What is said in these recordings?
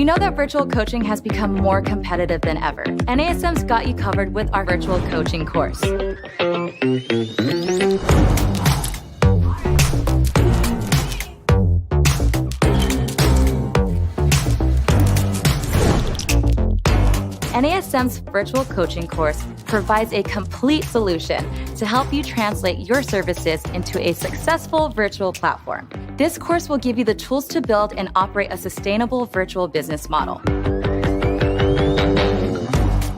We know that virtual coaching has become more competitive than ever. NASM's got you covered with our virtual coaching course. NASM's virtual coaching course provides a complete solution to help you translate your services into a successful virtual platform. This course will give you the tools to build and operate a sustainable virtual business model.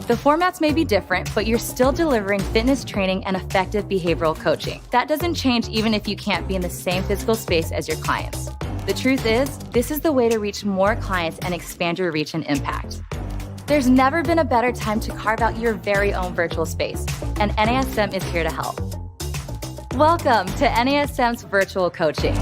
The formats may be different, but you're still delivering fitness training and effective behavioral coaching. That doesn't change even if you can't be in the same physical space as your clients. The truth is, this is the way to reach more clients and expand your reach and impact. There's never been a better time to carve out your very own virtual space, and NASM is here to help. Welcome to NASM's virtual coaching.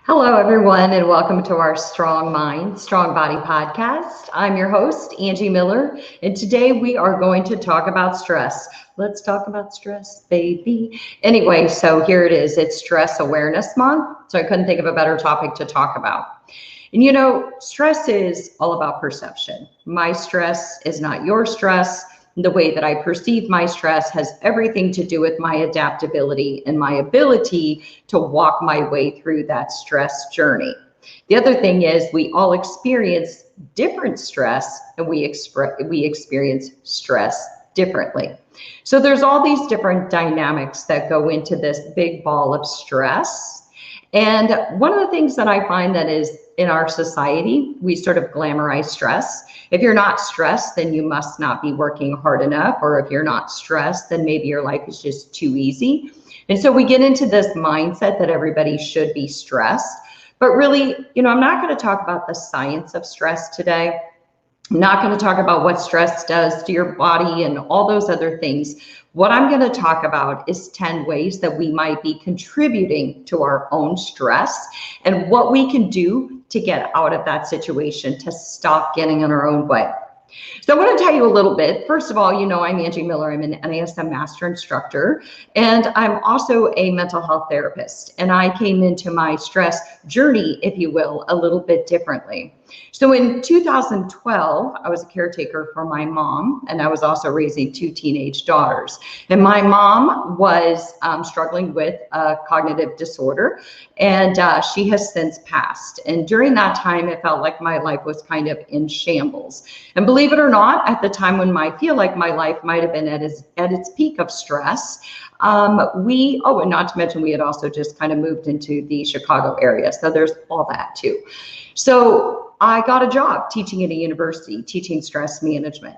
Hello, everyone, and welcome to our Strong Mind, Strong Body podcast. I'm your host, Angie Miller, and today we are going to talk about stress. Let's talk about stress, baby. Anyway, so here it is. It's Stress Awareness Month, so I couldn't think of a better topic to talk about. And you know, stress is all about perception. My stress is not your stress. The way that I perceive my stress has everything to do with my adaptability and my ability to walk my way through that stress journey. The other thing is we all experience different stress and we experience stress differently. So there's all these different dynamics that go into this big ball of stress. And one of the things that I find that is in our society, we sort of glamorize stress. If you're not stressed, then you must not be working hard enough. Or if you're not stressed, then maybe your life is just too easy. And so we get into this mindset that everybody should be stressed. But really, you know, I'm not going to talk about the science of stress today. I'm not going to talk about what stress does to your body and all those other things. What I'm going to talk about is 10 ways that we might be contributing to our own stress and what we can do to get out of that situation, to stop getting in our own way. So I want to tell you a little bit. First of all, you know, I'm Angie Miller. I'm an NASM Master Instructor, and I'm also a mental health therapist. And I came into my stress journey, if you will, a little bit differently. So in 2012, I was a caretaker for my mom, and I was also raising 2 teenage daughters. And my mom was struggling with a cognitive disorder, and she has since passed. And during that time, it felt like my life was kind of in shambles. And believe it or not, at the time when I feel like my life might have been at its peak of stress, and not to mention we had also just kind of moved into the Chicago area. So there's all that too. So I got a job teaching at a university, teaching stress management.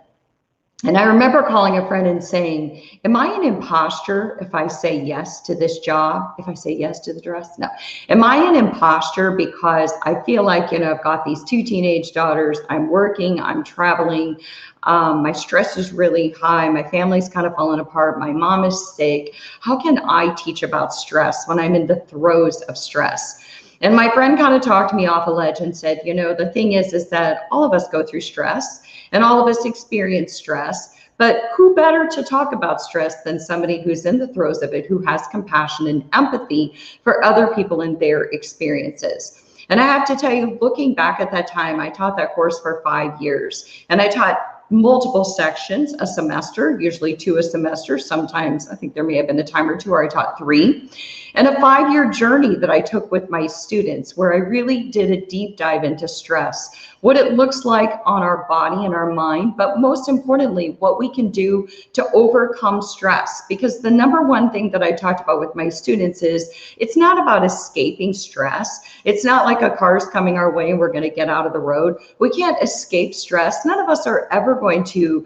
And I remember calling a friend and saying, am I an imposter if I say yes to this job? If I say yes to the dress? No. Am I an imposter because I feel like, you know, I've got these 2 teenage daughters, I'm working, I'm traveling, my stress is really high, my family's kind of falling apart, my mom is sick. How can I teach about stress when I'm in the throes of stress? And my friend kind of talked me off a ledge and said, you know, the thing is that all of us go through stress and all of us experience stress, but who better to talk about stress than somebody who's in the throes of it, who has compassion and empathy for other people and their experiences. And I have to tell you, looking back at that time, I taught that course for 5 years, and I taught multiple sections a semester, usually 2 a semester. Sometimes I think there may have been a time or 2 where I taught 3. And a 5-year journey that I took with my students where I really did a deep dive into stress, what it looks like on our body and our mind, but most importantly, what we can do to overcome stress. Because the number one thing that I talked about with my students is it's not about escaping stress. It's not like a car's coming our way and we're going to get out of the road. We can't escape stress. None of us are ever going to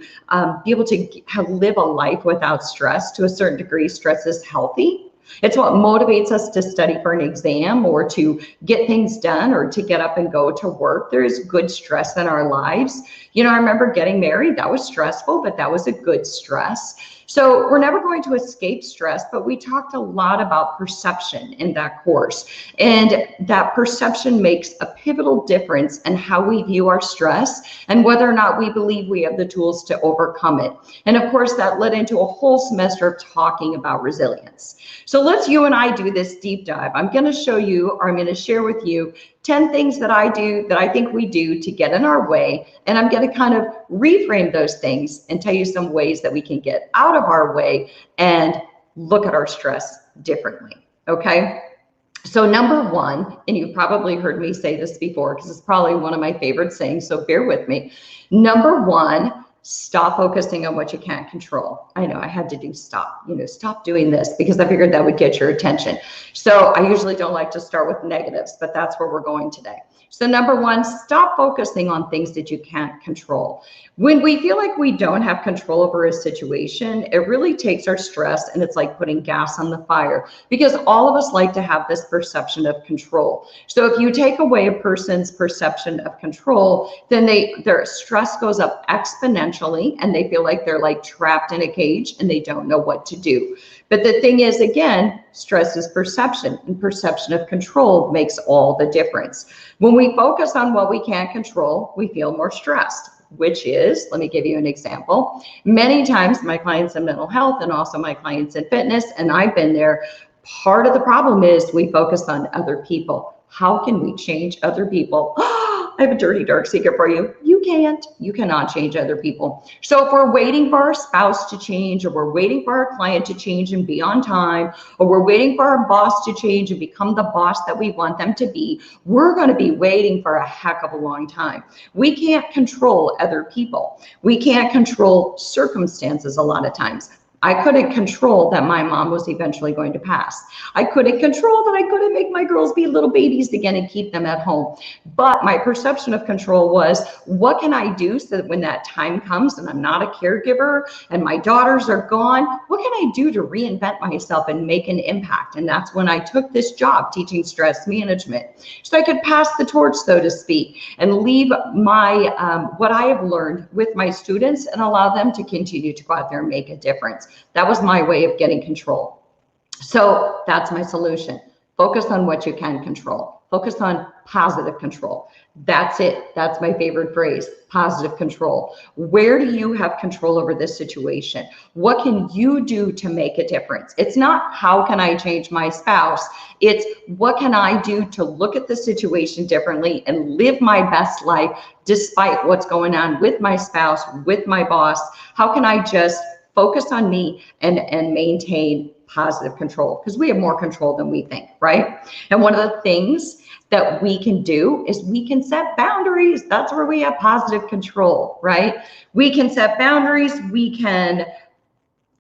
be able to live a life without stress. To a certain degree, stress is healthy. It's what motivates us to study for an exam or to get things done or to get up and go to work. There is good stress in our lives. You know, I remember getting married. That was stressful, but that was a good stress. So we're never going to escape stress, but we talked a lot about perception in that course. And that perception makes a pivotal difference in how we view our stress and whether or not we believe we have the tools to overcome it. And of course, that led into a whole semester of talking about resilience. So let's you and I do this deep dive. I'm going to show you, or I'm going to share with you 10 things that I do that I think we do to get in our way. And I'm going to kind of reframe those things and tell you some ways that we can get out of our way and look at our stress differently. Okay. So number one, and you've probably heard me say this before because it's probably one of my favorite sayings, so bear with me. Number one, stop focusing on what you can't control. I know I had to do stop doing this because I figured that would get your attention. So I usually don't like to start with negatives, but that's where we're going today. So number one, stop focusing on things that you can't control. When we feel like we don't have control over a situation, it really takes our stress and it's like putting gas on the fire because all of us like to have this perception of control. So if you take away a person's perception of control, then their stress goes up exponentially and they feel like they're like trapped in a cage and they don't know what to do. But the thing is, again, stress is perception, and perception of control makes all the difference. When we focus on what we can't control, we feel more stressed, which is, let me give you an example. Many times my clients in mental health and also my clients in fitness, and I've been there, part of the problem is we focus on other people. How can we change other people? I have a dirty, dark secret for you. You cannot change other people. So if we're waiting for our spouse to change, or we're waiting for our client to change and be on time, or we're waiting for our boss to change and become the boss that we want them to be, we're going to be waiting for a heck of a long time. We can't control other people. We can't control circumstances a lot of times. I couldn't control that my mom was eventually going to pass. I couldn't control that I couldn't make my girls be little babies again and keep them at home. But my perception of control was, what can I do so that when that time comes and I'm not a caregiver and my daughters are gone, what can I do to reinvent myself and make an impact? And that's when I took this job teaching stress management. So I could pass the torch, so to speak, and leave my what I have learned with my students and allow them to continue to go out there and make a difference. That was my way of getting control. So that's my solution. Focus on what you can control. Focus on positive control. That's it. That's my favorite phrase, positive control. Where do you have control over this situation? What can you do to make a difference? It's not how can I change my spouse? It's what can I do to look at the situation differently and live my best life despite what's going on with my spouse, with my boss? How can I just focus on me and maintain positive control? Because we have more control than we think, right? And one of the things that we can do is we can set boundaries. That's where we have positive control, right? We can set boundaries. We can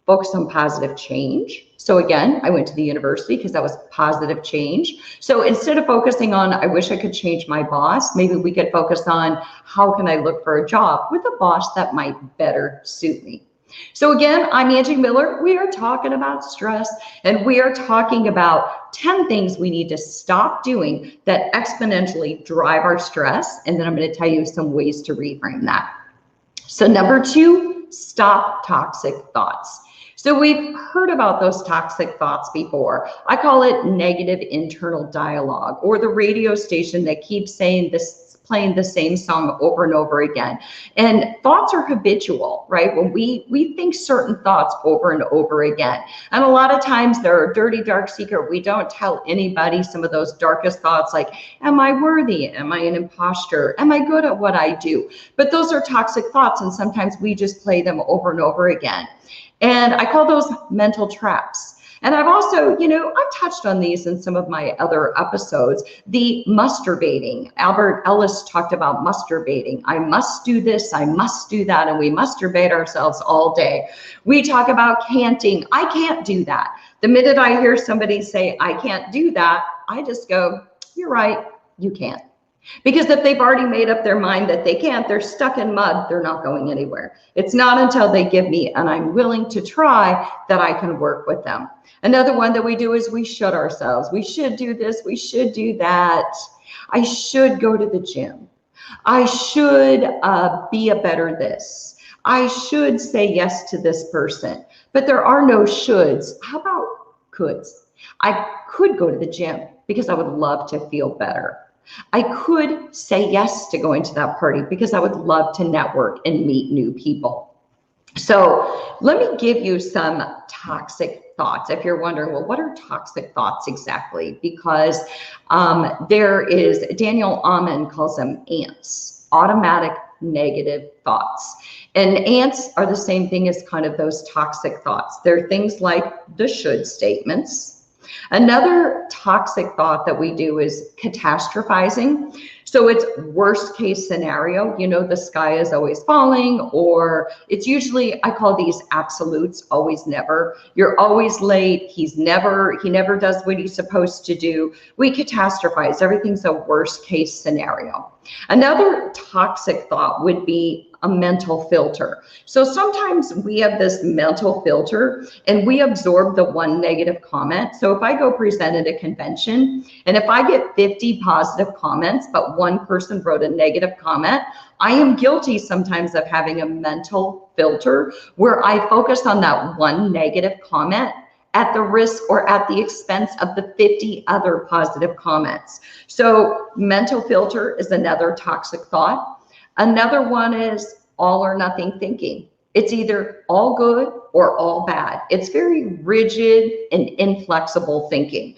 focus on positive change. So again, I went to the university because that was positive change. So instead of focusing on, I wish I could change my boss, maybe we could focus on how can I look for a job with a boss that might better suit me. So again, I'm Angie Miller. We are talking about stress, and we are talking about 10 things we need to stop doing that exponentially drive our stress. And then I'm going to tell you some ways to reframe that. So number two, stop toxic thoughts. So we've heard about those toxic thoughts before. I call it negative internal dialogue, or the radio station that keeps saying this, playing the same song over and over again. And thoughts are habitual, right? When we think certain thoughts over and over again. And a lot of times they're a dirty, dark secret. We don't tell anybody some of those darkest thoughts like, am I worthy? Am I an imposter? Am I good at what I do? But those are toxic thoughts, and sometimes we just play them over and over again. And I call those mental traps. And I've also, I've touched on these in some of my other episodes. The masturbating. Albert Ellis talked about masturbating. I must do this, I must do that, and we masturbate ourselves all day. We talk about canting. I can't do that. The minute I hear somebody say, I can't do that, I just go, you're right, you can't. Because if they've already made up their mind that they can't, they're stuck in mud, they're not going anywhere. It's not until they give me, and I'm willing to try, that I can work with them. Another one that we do is we should ourselves. We should do this, we should do that. I should go to the gym. I should be a better this. I should say yes to this person, but there are no shoulds. How about coulds? I could go to the gym because I would love to feel better. I could say yes to going to that party because I would love to network and meet new people. So let me give you some toxic thoughts. If you're wondering, well, what are toxic thoughts exactly? Because there is, Daniel Amen calls them ants, automatic negative thoughts. And ants are the same thing as kind of those toxic thoughts. They're things like the should statements. Another toxic thought that we do is catastrophizing. So it's worst case scenario, you know, the sky is always falling, or it's usually, I call these absolutes, always never. You're always late. He never does what he's supposed to do. We catastrophize. Everything's a worst case scenario. Another toxic thought would be a mental filter. So sometimes we have this mental filter and we absorb the one negative comment. So if I go present at a convention and if I get 50 positive comments, but one person wrote a negative comment, I am guilty sometimes of having a mental filter where I focus on that one negative comment at the risk or at the expense of the 50 other positive comments. So mental filter is another toxic thought. Another one is all or nothing thinking. It's either all good or all bad. It's very rigid and inflexible thinking.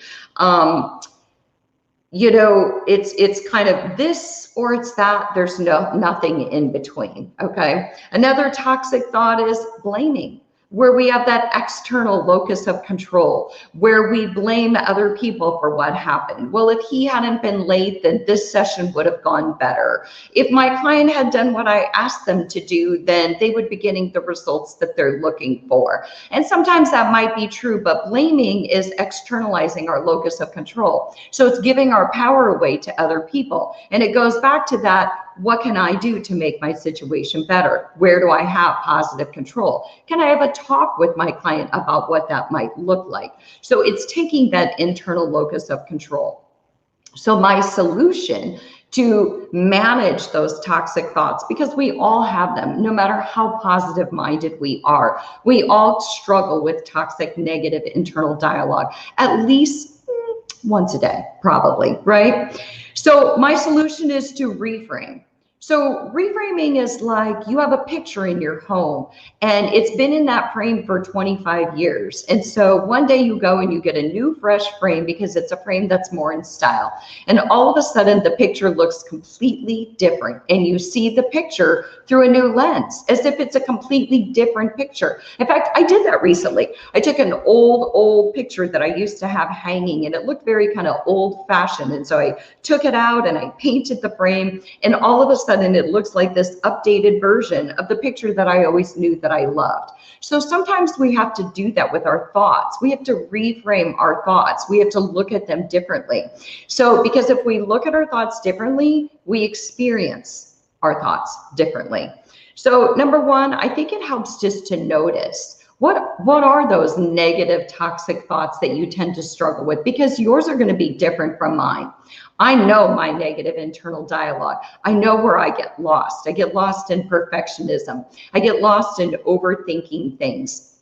You know, it's kind of this or it's that. There's nothing in between. Okay. Another toxic thought is blaming, where we have that external locus of control, where we blame other people for what happened. Well, if he hadn't been late, then this session would have gone better. If my client had done what I asked them to do, then they would be getting the results that they're looking for. And sometimes that might be true, but blaming is externalizing our locus of control. So it's giving our power away to other people. And it goes back to that, what can I do to make my situation better? Where do I have positive control? Can I have a talk with my client about what that might look like? So it's taking that internal locus of control. So my solution to manage those toxic thoughts, because we all have them, no matter how positive minded we are, we all struggle with toxic, negative internal dialogue, at least once a day, probably, right? So my solution is to reframe. So reframing is like you have a picture in your home and it's been in that frame for 25 years. And so one day you go and you get a new fresh frame because it's a frame that's more in style. And all of a sudden the picture looks completely different and you see the picture through a new lens as if it's a completely different picture. In fact, I did that recently. I took an old picture that I used to have hanging and it looked very kind of old fashioned. And so I took it out and I painted the frame and all of a sudden it looks like this updated version of the picture that I always knew that I loved. So sometimes we have to do that with our thoughts. We have to reframe our thoughts. We have to look at them differently. So because if we look at our thoughts differently, we experience our thoughts differently. So number one, I think it helps just to notice what are those negative, toxic thoughts that you tend to struggle with? Because yours are going to be different from mine. I know my negative internal dialogue. I know where I get lost. I get lost in perfectionism. I get lost in overthinking things.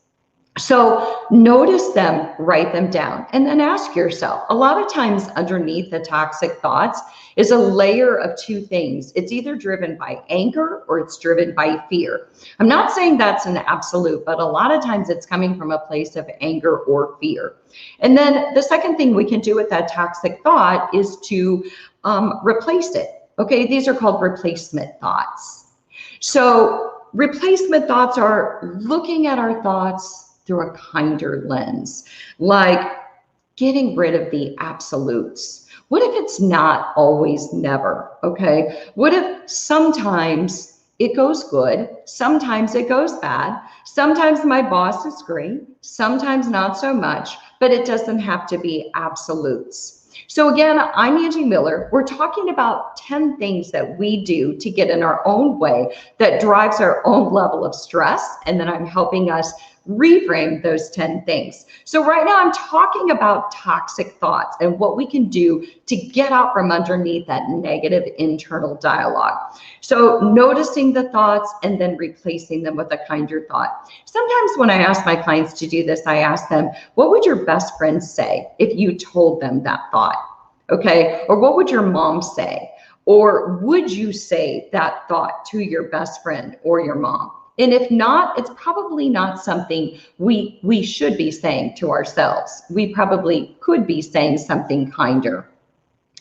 So notice them, write them down, and then ask yourself. A lot of times underneath the toxic thoughts is a layer of two things. It's either driven by anger or it's driven by fear. I'm not saying that's an absolute, but a lot of times it's coming from a place of anger or fear. And then the second thing we can do with that toxic thought is to replace it. Okay, these are called replacement thoughts. So replacement thoughts are looking at our thoughts through a kinder lens, like getting rid of the absolutes. What if it's not always never, okay? What if sometimes it goes good, sometimes it goes bad, sometimes my boss is great, sometimes not so much, but it doesn't have to be absolutes. So again, I'm Angie Miller. We're talking about 10 things that we do to get in our own way that drives our own level of stress, and then I'm helping us reframe those 10 things. So right now I'm talking about toxic thoughts and what we can do to get out from underneath that negative internal dialogue. So noticing the thoughts and then replacing them with a kinder thought. Sometimes when I ask my clients to do this, I ask them, what would your best friend say if you told them that thought? Okay, or what would your mom say? Or would you say that thought to your best friend or your mom? And if not, it's probably not something we should be saying to ourselves. We probably could be saying something kinder.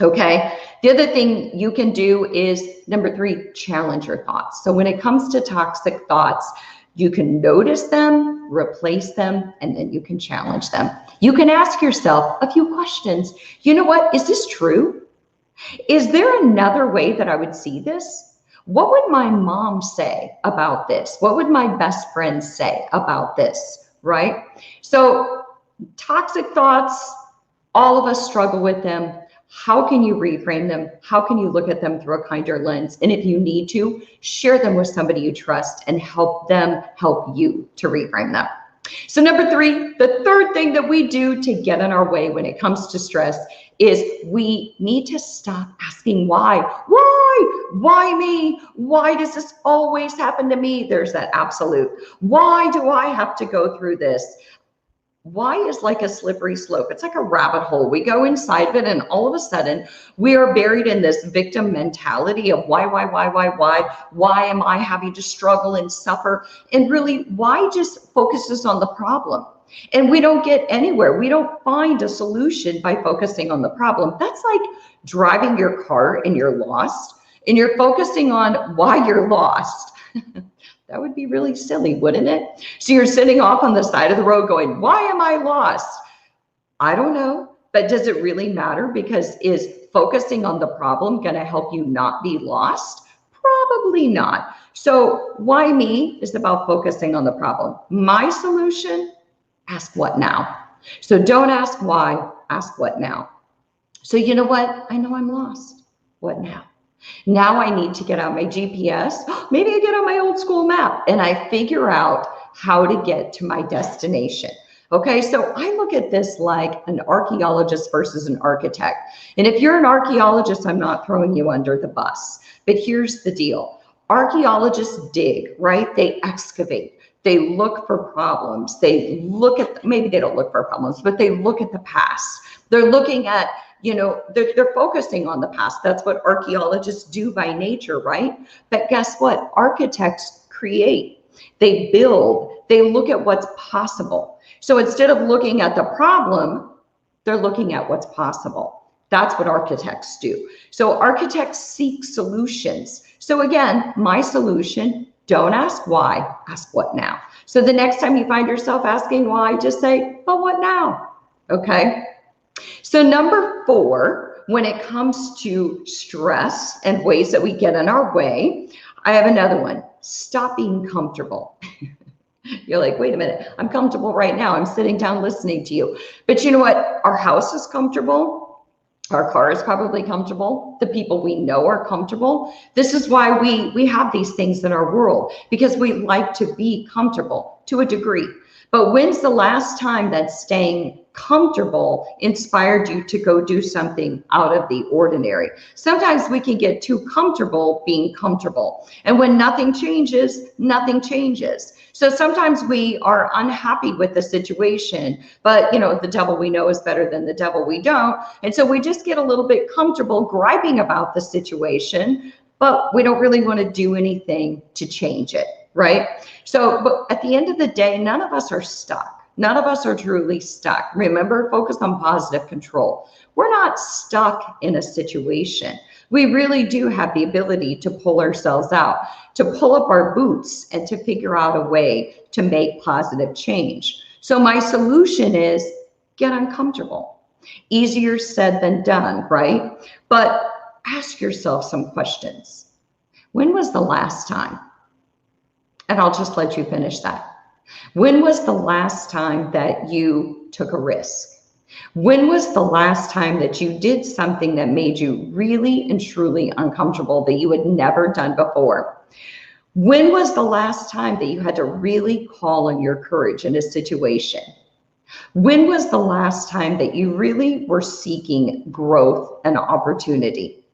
Okay. The other thing you can do is number 3, challenge your thoughts. So when it comes to toxic thoughts, you can notice them, replace them, and then you can challenge them. You can ask yourself a few questions. You know what? Is this true? Is there another way that I would see this? What would my mom say about this? What would my best friend say about this? Right? So toxic thoughts, all of us struggle with them. How can you reframe them? How can you look at them through a kinder lens? And if you need to, share them with somebody you trust and help them help you to reframe them. So number 3, the third thing that we do to get in our way when it comes to stress is we need to stop asking why. Why me? Why does this always happen to me? There's that absolute. Why do I have to go through this? Why is like a slippery slope. It's like a rabbit hole. We go inside of it and all of a sudden we are buried in this victim mentality of why am I having to struggle and suffer? And really, why just focuses on the problem. And we don't get anywhere. We don't find a solution by focusing on the problem. That's like driving your car and you're lost and you're focusing on why you're lost. That would be really silly, wouldn't it? So you're sitting off on the side of the road going, why am I lost? I don't know, but does it really matter? Because is focusing on the problem going to help you not be lost? Probably not. So why me is about focusing on the problem. My solution, ask what now? So don't ask why, ask what now. So you know what? I know I'm lost. What now? Now I need to get out my GPS. Maybe I get on my old school map and I figure out how to get to my destination. Okay, so I look at this like an archaeologist versus an architect. And if you're an archaeologist, I'm not throwing you under the bus. But here's the deal. Archaeologists dig, right? They excavate. They look for problems. They look at, maybe they don't look for problems, but they look at the past. They're looking at, they're focusing on the past. That's what archaeologists do by nature, right? But guess what? Architects create, they build, they look at what's possible. So instead of looking at the problem, they're looking at what's possible. That's what architects do. So architects seek solutions. So again, my solution, don't ask why, ask what now. So the next time you find yourself asking why, just say, but what now? Okay. So number 4, when it comes to stress and ways that we get in our way, I have another one. Stop being comfortable. You're like, wait a minute, I'm comfortable right now. I'm sitting down listening to you. But you know what? Our house is comfortable. Our car is probably comfortable. The people we know are comfortable. This is why we have these things in our world, because we like to be comfortable to a degree. But when's the last time that staying comfortable inspired you to go do something out of the ordinary? Sometimes we can get too comfortable being comfortable. And when nothing changes, nothing changes. So sometimes we are unhappy with the situation, but the devil we know is better than the devil we don't. And so we just get a little bit comfortable griping about the situation, but we don't really want to do anything to change it, right? So, but at the end of the day, none of us are stuck. None of us are truly stuck. Remember, focus on positive control. We're not stuck in a situation. We really do have the ability to pull ourselves out, to pull up our boots and to figure out a way to make positive change. So my solution is get uncomfortable. Easier said than done, right? But ask yourself some questions. When was the last time? And I'll just let you finish that. When was the last time that you took a risk? When was the last time that you did something that made you really and truly uncomfortable that you had never done before? When was the last time that you had to really call on your courage in a situation? When was the last time that you really were seeking growth and opportunity?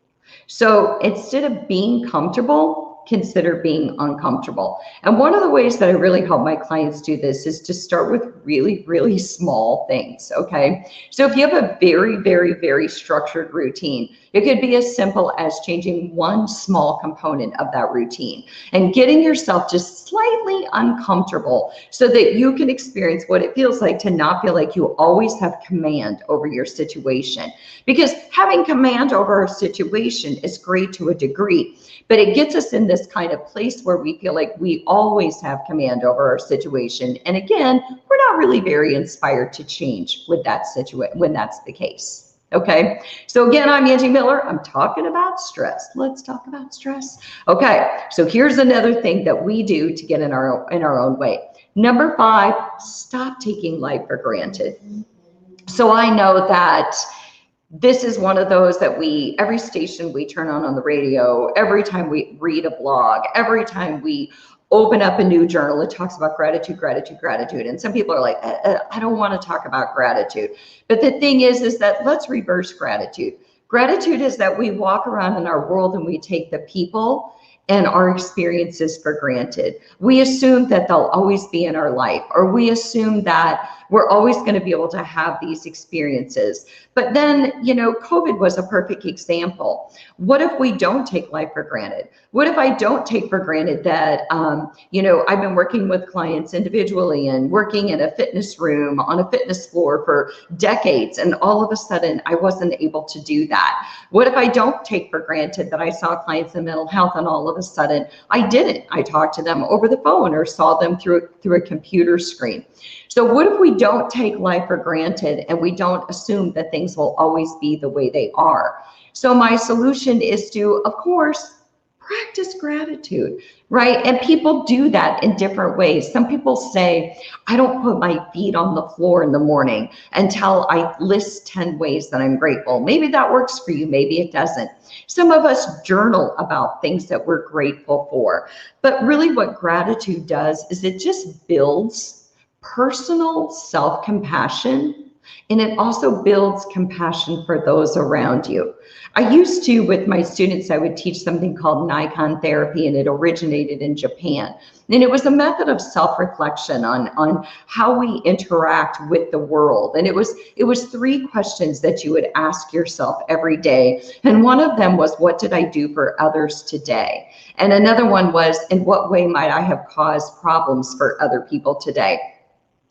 So instead of being comfortable, consider being uncomfortable. And one of the ways that I really help my clients do this is to start with really, really small things, okay? So if you have a very, very, very structured routine, it could be as simple as changing one small component of that routine and getting yourself just slightly uncomfortable so that you can experience what it feels like to not feel like you always have command over your situation. Because having command over a situation is great to a degree, but it gets us in this kind of place where we feel like we always have command over our situation. And again, we're not really very inspired to change with that situation when that's the case. Okay, so again, I'm Angie Miller. I'm talking about stress. Let's talk about stress. Okay, so here's another thing that we do to get in our own way. Number 5, stop taking life for granted. So I know that this is one of those that every station we turn on the radio, every time we read a blog, every time we open up a new journal, it talks about gratitude, gratitude, gratitude. And some people are like, I don't want to talk about gratitude. But the thing is that let's reverse gratitude. Gratitude is that we walk around in our world and we take the people and our experiences for granted. We assume that they'll always be in our life, or we assume that we're always going to be able to have these experiences. But then, COVID was a perfect example. What if we don't take life for granted? What if I don't take for granted that, I've been working with clients individually and working in a fitness room on a fitness floor for decades, and all of a sudden I wasn't able to do that? What if I don't take for granted that I saw clients in mental health and all of a sudden I didn't? I talked to them over the phone or saw them through a computer screen. So what if we don't take life for granted and we don't assume that things will always be the way they are? So my solution is to, of course, practice gratitude, right? And people do that in different ways. Some people say, I don't put my feet on the floor in the morning until I list 10 ways that I'm grateful. Maybe that works for you, maybe it doesn't. Some of us journal about things that we're grateful for. But really what gratitude does is it just builds personal self-compassion, and it also builds compassion for those around you. I used to, with my students, I would teach something called Nikon therapy, and it originated in Japan. And it was a method of self-reflection on how we interact with the world. And it was 3 questions that you would ask yourself every day. And one of them was, what did I do for others today? And another one was, in what way might I have caused problems for other people today?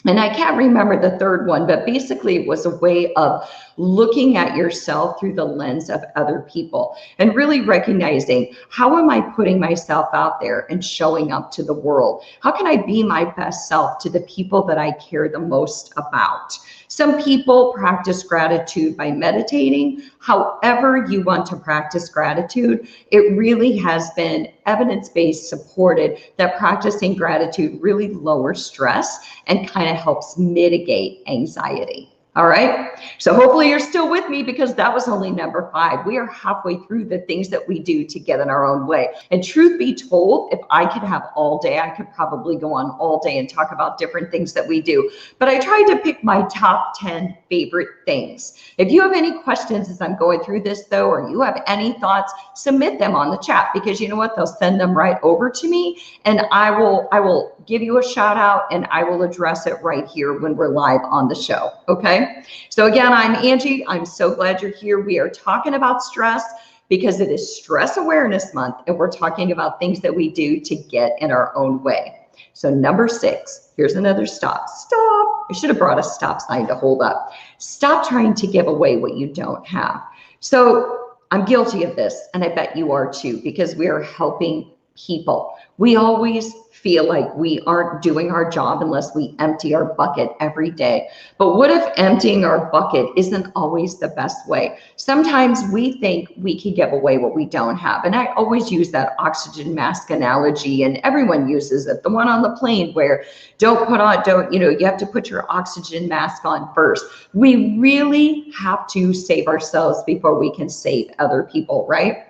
And I can't remember the third one, but basically it was a way of looking at yourself through the lens of other people and really recognizing, how am I putting myself out there and showing up to the world? How can I be my best self to the people that I care the most about? Some people practice gratitude by meditating. However you want to practice gratitude, it really has been evidence-based supported that practicing gratitude really lowers stress and kind of helps mitigate anxiety. All right, so hopefully you're still with me, because that was only number 5. We are halfway through the things that we do to get in our own way. And truth be told, if I could have all day, I could probably go on all day and talk about different things that we do. But I tried to pick my top 10 favorite things. If you have any questions as I'm going through this though, or you have any thoughts, submit them on the chat, because you know what? They'll send them right over to me, and I will give you a shout out, and I will address it right here when we're live on the show. Okay. So again, I'm Angie. I'm so glad you're here. We are talking about stress because it is Stress Awareness Month, and we're talking about things that we do to get in our own way. So number 6, here's another stop. Stop. I should have brought a stop sign to hold up. Stop trying to give away what you don't have. So I'm guilty of this, and I bet you are too, because we are helping people. We always feel like we aren't doing our job unless we empty our bucket every day. But what if emptying our bucket isn't always the best way? Sometimes we think we can give away what we don't have. And I always use that oxygen mask analogy, and everyone uses it. The one on the plane where you have to put your oxygen mask on first. We really have to save ourselves before we can save other people, right?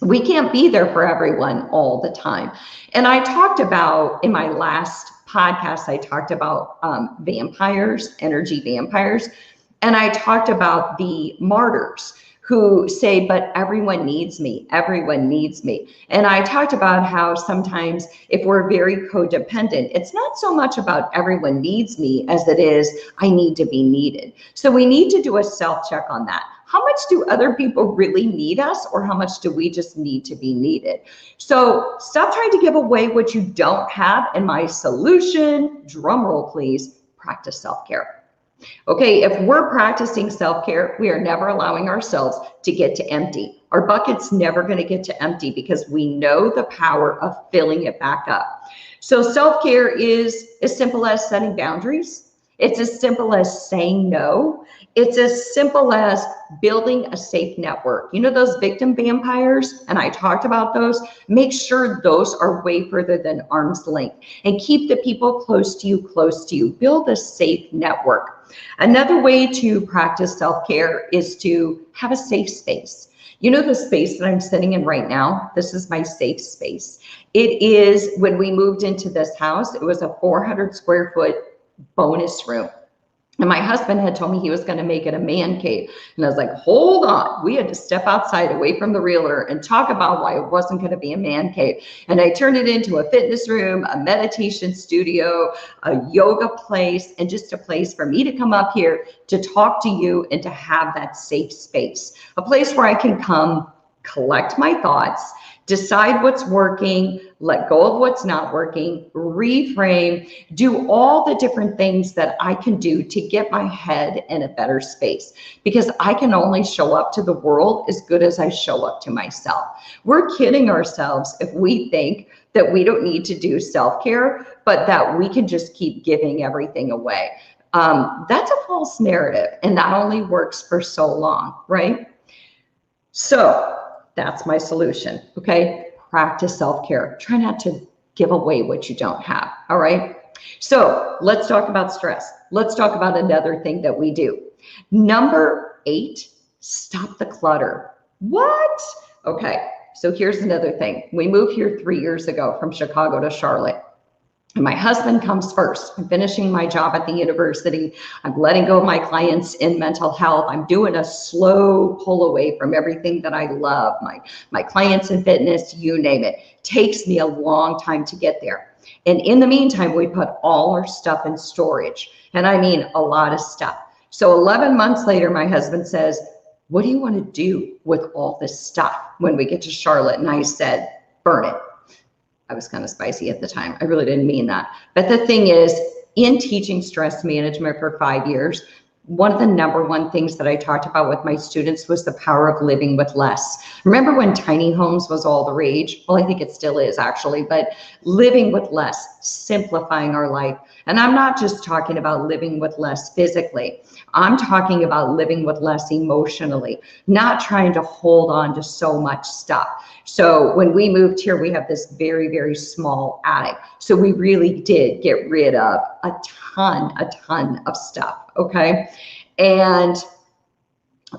We can't be there for everyone all the time. And I talked about, in my last podcast, I talked about vampires, energy vampires. And I talked about the martyrs who say, but everyone needs me, everyone needs me. And I talked about how sometimes if we're very codependent, it's not so much about everyone needs me as it is, I need to be needed. So we need to do a self-check on that. How much do other people really need us, or how much do we just need to be needed? So stop trying to give away what you don't have. And my solution, drum roll please, practice self-care. Okay, if we're practicing self-care, we are never allowing ourselves to get to empty. Our bucket's never going to get to empty because we know the power of filling it back up. So self-care is as simple as setting boundaries. It's as simple as saying no. It's as simple as building a safe network. You know those victim vampires? And I talked about those. Make sure those are way further than arm's length, and keep the people close to you, close to you. Build a safe network. Another way to practice self-care is to have a safe space. You know the space that I'm sitting in right now? This is my safe space. It is, when we moved into this house, it was a 400 square foot bonus room. And my husband had told me he was going to make it a man cave. And I was like, hold on. We had to step outside away from the realtor and talk about why it wasn't going to be a man cave. And I turned it into a fitness room, a meditation studio, a yoga place, and just a place for me to come up here to talk to you and to have that safe space. A place where I can come, collect my thoughts, decide what's working, let go of what's not working, reframe, do all the different things that I can do to get my head in a better space, because I can only show up to the world as good as I show up to myself. We're kidding ourselves if we think that we don't need to do self-care, but that we can just keep giving everything away. That's a false narrative, and that only works for so long, right? So that's my solution, okay? Practice self-care. Try not to give away what you don't have, all right? So let's talk about stress. Let's talk about another thing that we do. Number 8, stop the clutter. What? Okay, so here's another thing. We moved here 3 years ago from Chicago to Charlotte. And my husband comes first. I'm finishing my job at the university. I'm letting go of my clients in mental health. I'm doing a slow pull away from everything that I love. My clients in fitness, you name it. Takes me a long time to get there. And in the meantime, we put all our stuff in storage. And I mean a lot of stuff. So 11 months later, my husband says, what do you want to do with all this stuff when we get to Charlotte? And I said, burn it. I was kind of spicy at the time. I really didn't mean that. But the thing is, in teaching stress management for 5 years, one of the number one things that I talked about with my students was the power of living with less. Remember when tiny homes was all the rage? Well, I think it still is actually, but living with less, simplifying our life. And I'm not just talking about living with less physically. I'm talking about living with less emotionally, not trying to hold on to so much stuff. So when we moved here, we have this very, very small attic. So we really did get rid of a ton of stuff, okay? And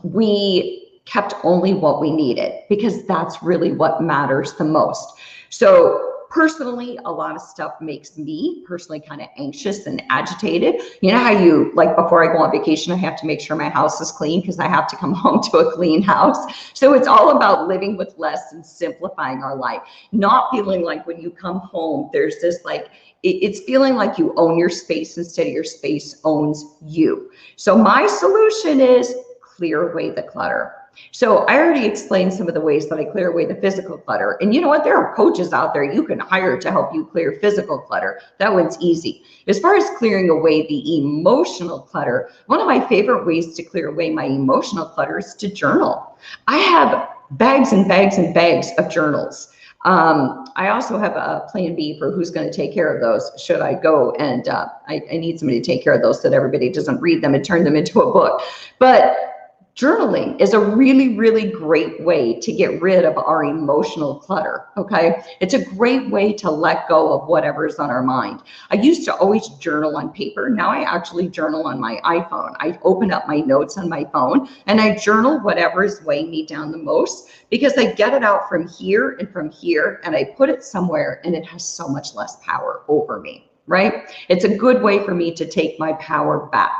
we kept only what we needed, because that's really what matters the most. So personally, a lot of stuff makes me personally kind of anxious and agitated. You know how you, like before I go on vacation, I have to make sure my house is clean because I have to come home to a clean house. So it's all about living with less and simplifying our life. Not feeling like when you come home, there's this like, it's feeling like you own your space instead of your space owns you. So my solution is clear away the clutter. So I already explained some of the ways that I clear away the physical clutter. And you know what? There are coaches out there you can hire to help you clear physical clutter. That one's easy. As far as clearing away the emotional clutter, one of my favorite ways to clear away my emotional clutter is to journal. I have bags and bags and bags of journals. I also have a plan B for who's going to take care of those should I go, and I need somebody to take care of those so that everybody doesn't read them and turn them into a book. But Journaling is a really, really great way to get rid of our emotional clutter, okay? It's a great way to let go of whatever's on our mind. I used to always journal on paper. Now I actually journal on my iPhone. I open up my notes on my phone and I journal whatever is weighing me down the most, because I get it out from here and I put it somewhere and it has so much less power over me, right? It's a good way for me to take my power back.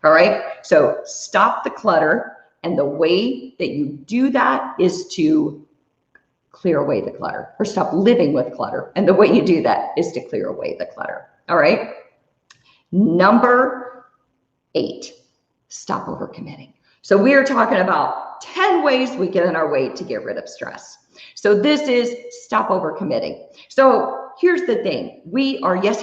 All right, so stop the clutter. And the way that you do that is to clear away the clutter, or stop living with clutter. And the way you do that is to clear away the clutter. All right. Number 8, stop overcommitting. So we are talking about 10 ways we get in our way to get rid of stress. So this is stop overcommitting. So here's the thing. We are yes.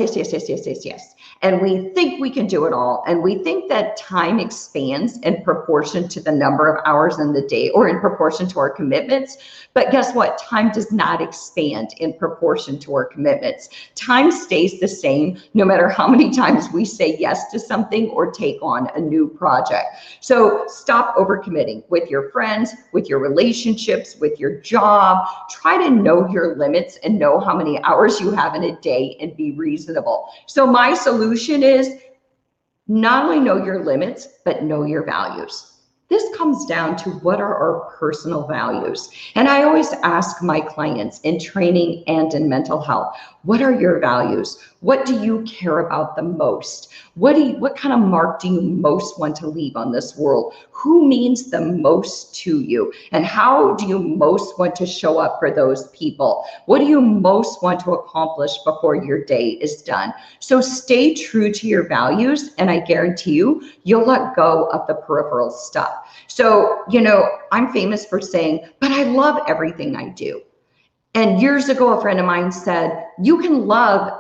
And we think we can do it all. And we think that time expands in proportion to the number of hours in the day, or in proportion to our commitments. But guess what? Time does not expand in proportion to our commitments. Time stays the same no matter how many times we say yes to something or take on a new project. So stop overcommitting with your friends, with your relationships, with your job. Try to know your limits and know how many hours you have in a day and be reasonable. So my solution is not only know your limits, but know your values. This comes down to what are our personal values. And I always ask my clients in training and in mental health, what are your values? What do you care about the most? What kind of mark do you most want to leave on this world? Who means the most to you? And how do you most want to show up for those people? What do you most want to accomplish before your day is done? So stay true to your values, and I guarantee you, you'll let go of the peripheral stuff. So, I'm famous for saying, but I love everything I do. And years ago, a friend of mine said, you can love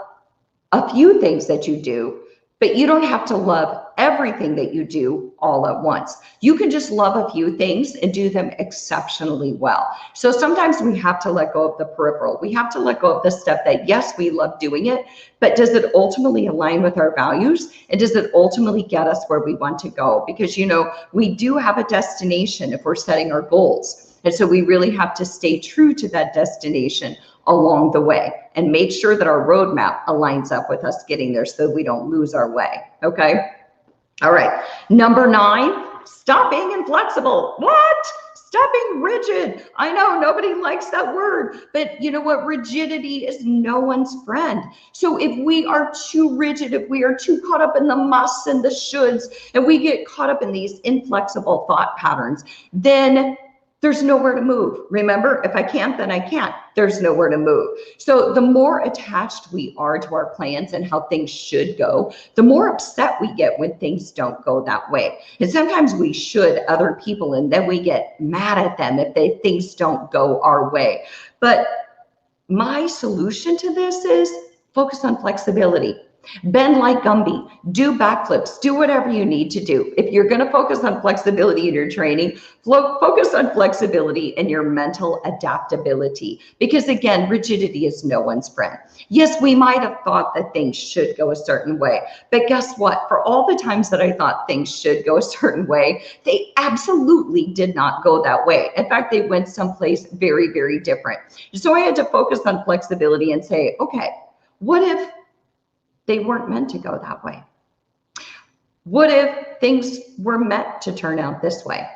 a few things that you do, but you don't have to love everything that you do all at once. You can just love a few things and do them exceptionally well. So sometimes we have to let go of the peripheral. We have to let go of the stuff that, yes, we love doing it, but does it ultimately align with our values? And does it ultimately get us where we want to go? Because, we do have a destination if we're setting our goals. And so we really have to stay true to that destination along the way and make sure that our roadmap aligns up with us getting there so we don't lose our way. Okay. All right. Number 9, stop being inflexible. What? Stop being rigid. I know nobody likes that word, but you know what? Rigidity is no one's friend. So if we are too rigid, if we are too caught up in the musts and the shoulds, and we get caught up in these inflexible thought patterns, then there's nowhere to move. Remember, if I can't, then I can't. There's nowhere to move. So the more attached we are to our plans and how things should go, the more upset we get when things don't go that way. And sometimes we should other people, and then we get mad at them if things don't go our way. But my solution to this is focus on flexibility. Bend like Gumby, do backflips, do whatever you need to do. If you're going to focus on flexibility in your training, focus on flexibility in your mental adaptability. Because again, rigidity is no one's friend. Yes, we might have thought that things should go a certain way, but guess what? For all the times that I thought things should go a certain way, they absolutely did not go that way. In fact, they went someplace very, very different. So I had to focus on flexibility and say, okay, what if they weren't meant to go that way? What if things were meant to turn out this way?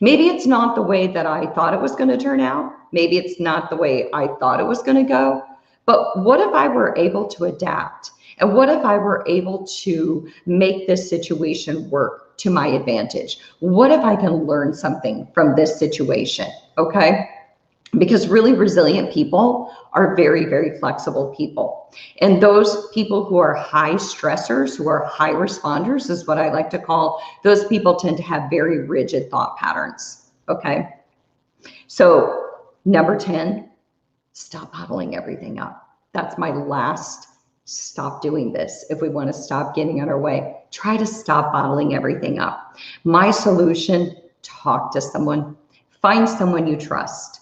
Maybe it's not the way that I thought it was going to turn out. Maybe it's not the way I thought it was going to go. But what if I were able to adapt? And what if I were able to make this situation work to my advantage? What if I can learn something from this situation? Okay? Because really resilient people are very, very flexible people. And those people who are high stressors, who are high responders, is what I like to call, those people tend to have very rigid thought patterns. Okay. So number 10, stop bottling everything up. That's my last stop doing this. If we want to stop getting on our way, try to stop bottling everything up. My solution, talk to someone, find someone you trust.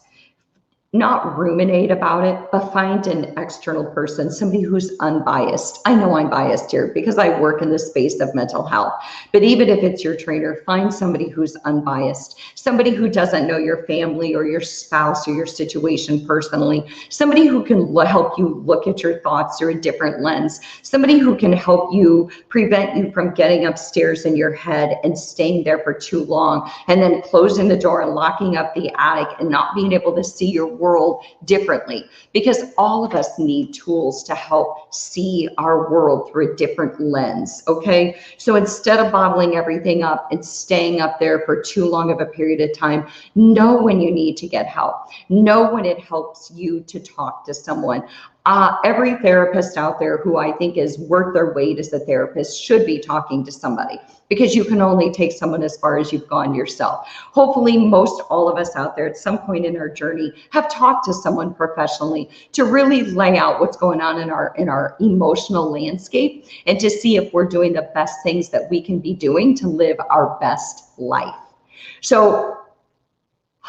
not ruminate about it, but find an external person, somebody who's unbiased. I know I'm biased here because I work in the space of mental health, but even if it's your trainer, find somebody who's unbiased, somebody who doesn't know your family or your spouse or your situation personally, somebody who can help you look at your thoughts through a different lens, somebody who can help you prevent you from getting upstairs in your head and staying there for too long, and then closing the door and locking up the attic and not being able to see your world differently, because all of us need tools to help see our world through a different lens. Okay, so instead of bottling everything up and staying up there for too long of a period of time, know when you need to get help, know when it helps you to talk to someone. Every therapist out there who I think is worth their weight as a therapist should be talking to somebody, because you can only take someone as far as you've gone yourself. Hopefully, most all of us out there at some point in our journey have talked to someone professionally to really lay out what's going on in our emotional landscape, and to see if we're doing the best things that we can be doing to live our best life. So,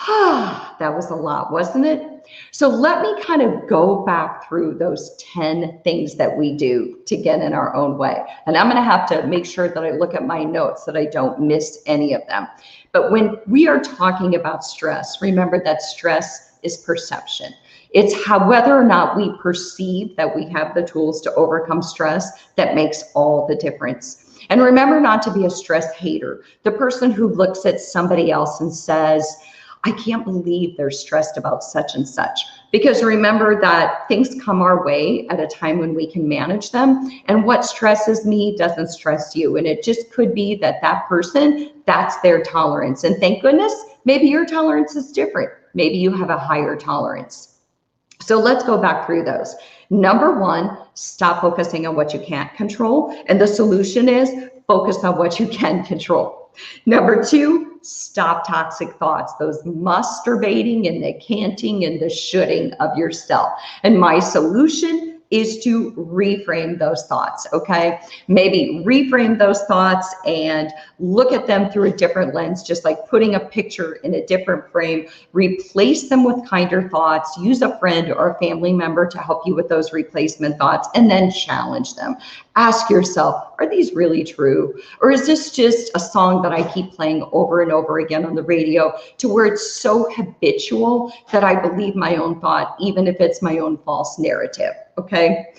that was a lot, wasn't it? So let me kind of go back through those 10 things that we do to get in our own way. And I'm going to have to make sure that I look at my notes that I don't miss any of them. But when we are talking about stress, remember that stress is perception. It's whether or not we perceive that we have the tools to overcome stress that makes all the difference. And remember not to be a stress hater, the person who looks at somebody else and says, I can't believe they're stressed about such and such. Because remember that things come our way at a time when we can manage them. And what stresses me doesn't stress you. And it just could be that that person, that's their tolerance. And thank goodness, maybe your tolerance is different. Maybe you have a higher tolerance. So let's go back through those. Number one, stop focusing on what you can't control. And the solution is focus on what you can control. Number two, stop toxic thoughts, those masturbating and the canting and the shoulding of yourself. And my solution is to reframe those thoughts, okay? Maybe reframe those thoughts and look at them through a different lens, just like putting a picture in a different frame. Replace them with kinder thoughts. Use a friend or a family member to help you with those replacement thoughts, and then challenge them. Ask yourself, are these really true? Or is this just a song that I keep playing over and over again on the radio to where it's so habitual that I believe my own thought, even if it's my own false narrative, okay?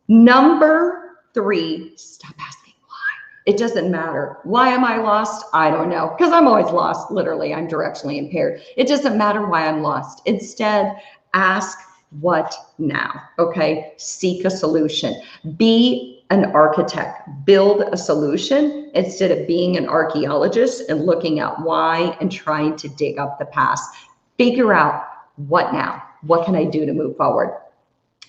Number three, stop asking why. It doesn't matter. Why am I lost? I don't know, because I'm always lost. Literally, I'm directionally impaired. It doesn't matter why I'm lost. Instead, ask what now, okay? Seek a solution. Be an architect. Build a solution instead of being an archaeologist and looking at why and trying to dig up the past. Figure out what now? What can I do to move forward?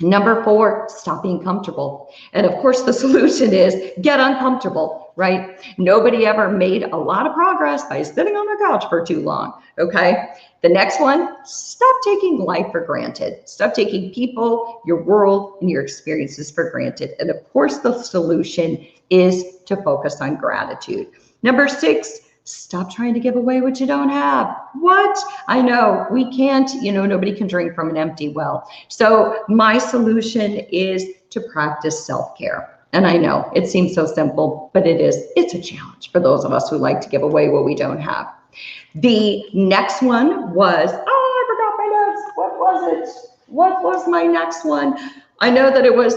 Number four, stop being comfortable. And of course, the solution is get uncomfortable, right? Nobody ever made a lot of progress by sitting on their couch for too long, okay? The next one, stop taking life for granted. Stop taking people, your world, and your experiences for granted. And of course, the solution is to focus on gratitude. Number six, stop trying to give away what you don't have. What? I know we can't, nobody can drink from an empty well. So my solution is to practice self-care. And I know it seems so simple, but it's a challenge for those of us who like to give away what we don't have. The next one was, I forgot my notes. What was it? What was my next one? I know that it was,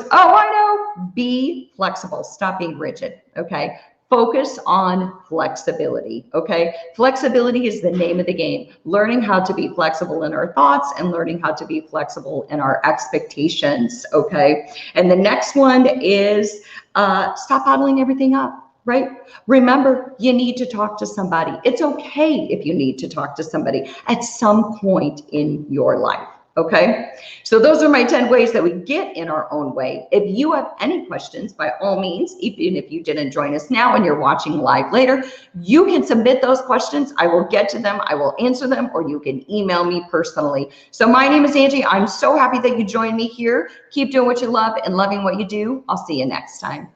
be flexible. Stop being rigid, okay? Focus on flexibility, okay? Flexibility is the name of the game. Learning how to be flexible in our thoughts and learning how to be flexible in our expectations, okay? And the next one is stop bottling everything up. Right? Remember, you need to talk to somebody. It's okay if you need to talk to somebody at some point in your life. Okay? So those are my 10 ways that we get in our own way. If you have any questions, by all means, even if you didn't join us now and you're watching live later, you can submit those questions. I will get to them. I will answer them, or you can email me personally. So my name is Angie. I'm so happy that you joined me here. Keep doing what you love and loving what you do. I'll see you next time.